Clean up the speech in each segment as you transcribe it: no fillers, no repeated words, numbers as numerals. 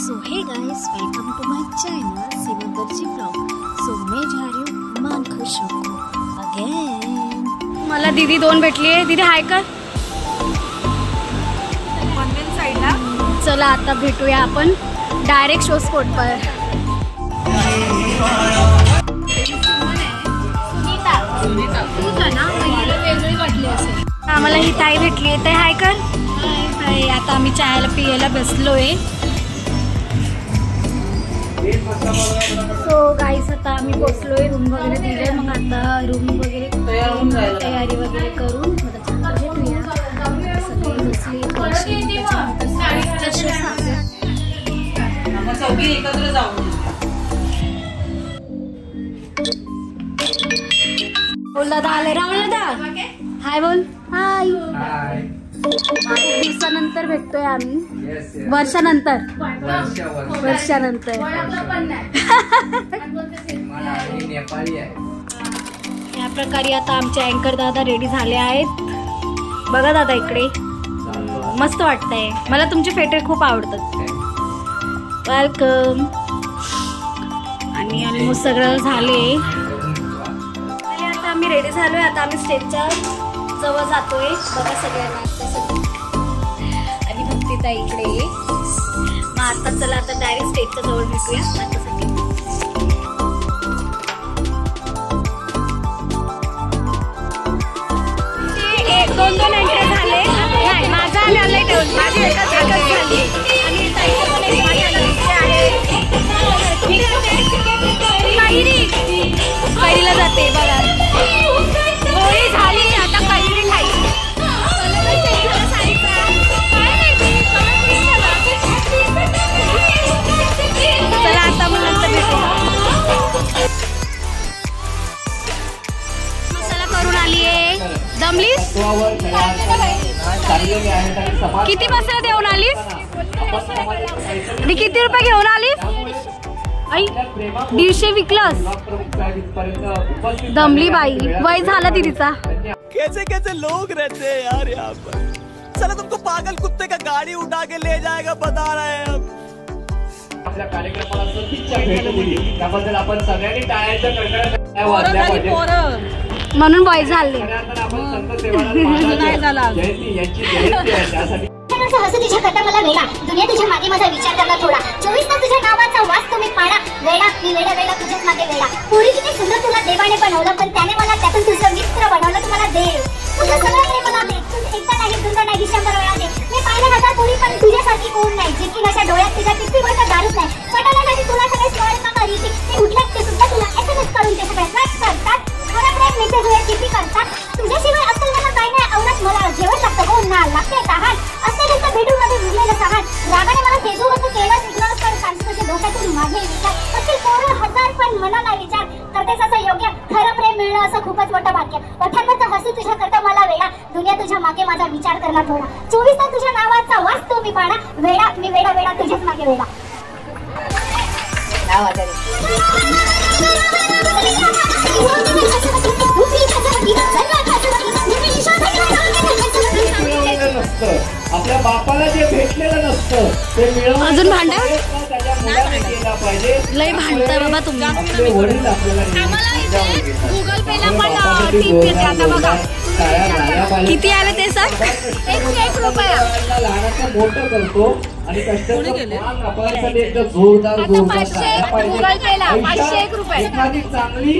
So hey guys, welcome to my channel Seema Darji blog. So मैं जा रही हूँ मानखुश अगेन। मला दीदी दोन भेटली आहे। दीदी हाय कर साईडला। चला आता भेटूया आपण डायरेक्ट शो स्पॉट पर। आम्हाला ही ताई भेटली आहे। हाय कर। हाय। आता आम्ही चहाला पियाला बसलोय। सो गाईस आता आम्ही पोचलोय, रूम वगैरे दिले, मग आता रूम वगैरे तयारी वगैरे करून भेटूया। बोल दादा आले। राहुल दादा हाय बोल। हाय। दिवसानंतर भेटतोय आम्ही, वर्षानंतर। या प्रकारे आता आमचे अँकर दादा रेडी झाले आहेत। बघा दादा इकडे मस्त वाटतंय मला। तुमचे फेटे खूप आवडतात। वेलकम। आणि ऑलमोस्ट सगळं झाले। आता आम्ही रेडी झालोय। आता आम्ही स्टेजच्या जवळ जातोय। बघा सगळ्यांना आणि भक्तीता इकडे। मग आता चला आता डायरेक्ट स्टेजच्या जवळ भेटूया नाचासाठी। दोन दोन एंट्री झाले। नाही माझा आले ठेवून माझी एकच झाली। आणि कैरीला जाते बघा। होळी झाली आता कैरी खायची। चला आता मग नंतर भेटू। मसाला करून आली आहे। दमलीस? किती मसाला देऊन आलीस? आणि किती रुपये घेऊन आलीस? आई 150 विकलस। दमली बाई। वय झाला दीदीचा। कैसे कैसे लोग रहते हैं यार यहाँ पर। चलो तुमको पागल कुत्ते का गाड़ी उठा के ले जाएगा बता रहे हैं हम। आपल्या कार्यक्रमाला सदिच्छा भेट दिली त्याबद्दल आपण सगळ्यांनी टाळ्यांच्या कडकडाट म्हणून वय झाले। हसू तुझ्या करता मला वेडा, दुनिया तुझ्या मागे माझा विचार करला थोडा। 24 तास तुझ्या नावाचा वास तुम्ही पाडा। वेडा मी वेडा वेडा तुझ्याच मागे वेडा। पुरी किती सुंदर तुला देवाने बनवलं, पण त्याने मला त्यातून तुझं मित्र बनवलं। तुम्हाला देव तुझं सगळं ते मला दे। एकदा नाही दोनदा नाही 100 वेळा दे। मी पाहिलं 1000 पुरी पण तुझ्यासारखी कोण नाही। जितकी नशा डोळ्यात तुझ्या तितकी गोष्ट दारूच नाही। पटवण्यासाठी तुला सगळे स्मरण का करी ते उठल्यात ते सुद्धा तुला SMS करून ते सगळे फ्लॅश करतात। खरं प्रेम मेसेज वर किती करतात। तुझ्याशिवाय असेल मला काय नाही आवडत। मला जेवण लागतं हो ना लागते तहान। असलेलं तर बेडरूम मध्ये उरलेलं सहान। रागाने मला तेजूवरचं केलं निघणार पण सांगतो डोक्यातून माझे विचार असतील पोरं 1000 पण मला नाही विचार करतेस असं योग्य। खरं प्रेम मिळणं असं खूपच मोठं भाग्य। ओठांवरचं हसू तुझ्या करता मला वेडा, दुनिया तुझ्या मागे माझा विचार करणार थोडा। 24 तास तुझ्या नावाचा वास तुम्ही पाडा। वेडा मी वेडा वेडा तुझ्याच मागे वेडा। आपल्या बापाला जे भेटलेलं नसतं ते मिळवून अजून भांडा पाहिजे। लय भांडता बाबा तुम्ही। आपले वडील आपल्याला गुगल पे ला पण टिप येते आता बघा। किती आले ते सांग? 101 रुपया। लहानाचं मोठं करतो आणि कष्टासाठी एकदा जोरदार गुगल पे ला 501 रुपये। एखादी चांगली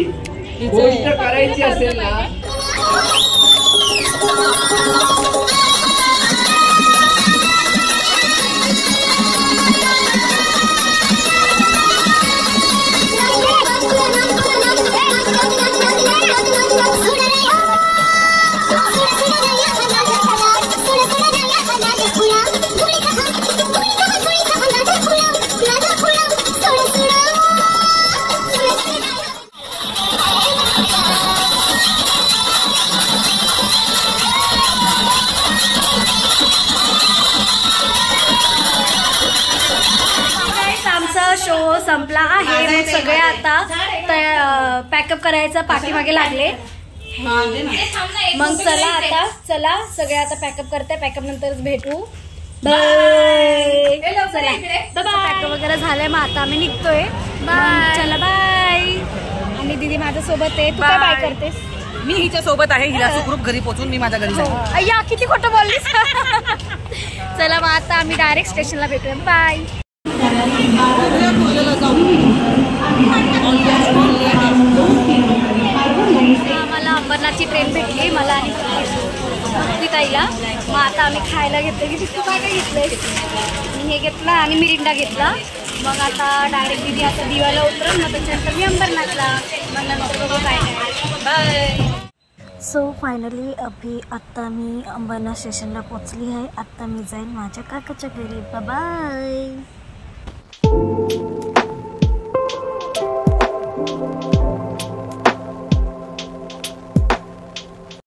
गोष्ट करायची असेल ना शो संपला आहे। मग सगळे आता पॅकअप करायचं पाठीमागे लागले। मग चला सगळे आता पॅकअप करते। पॅकअप नंतरच भेटू। बाय। चला बाय। वगैरे झालंय, मग आता आम्ही निघतोय. बाय. चला बाय. आणि दीदी माझ्या सोबत आहे. तू काय बाय करतेस? मी हिच्या सोबत आहे. हिला सुखरूप घरी पोहोचून मी माझ्या घरी जाईन. अय्या किती खोटं बोललीस. चला मग आता आम्ही डायरेक्ट स्टेशनला भेटूया. बाय. आम्हाला अंबरनाथची ट्रेन भेटली, मला आणि ताईला. मग आता आम्ही खायला घेतलं की तू काय काय घेतलंयस? मी हे घेतलं आणि मिरिंडा घेतला. मग आता डायरेक्ट दीदी आता दिवाला उतरल, मग त्याच्यानंतर मी अंबरनाथला. मग नंतर बघू काय काय. बाय. सो फायनली अभि आत्ता मी अंबरनाथ स्टेशनला पोचली आहे. आत्ता मी जाईल माझ्या काकाच्या घरी. बाय.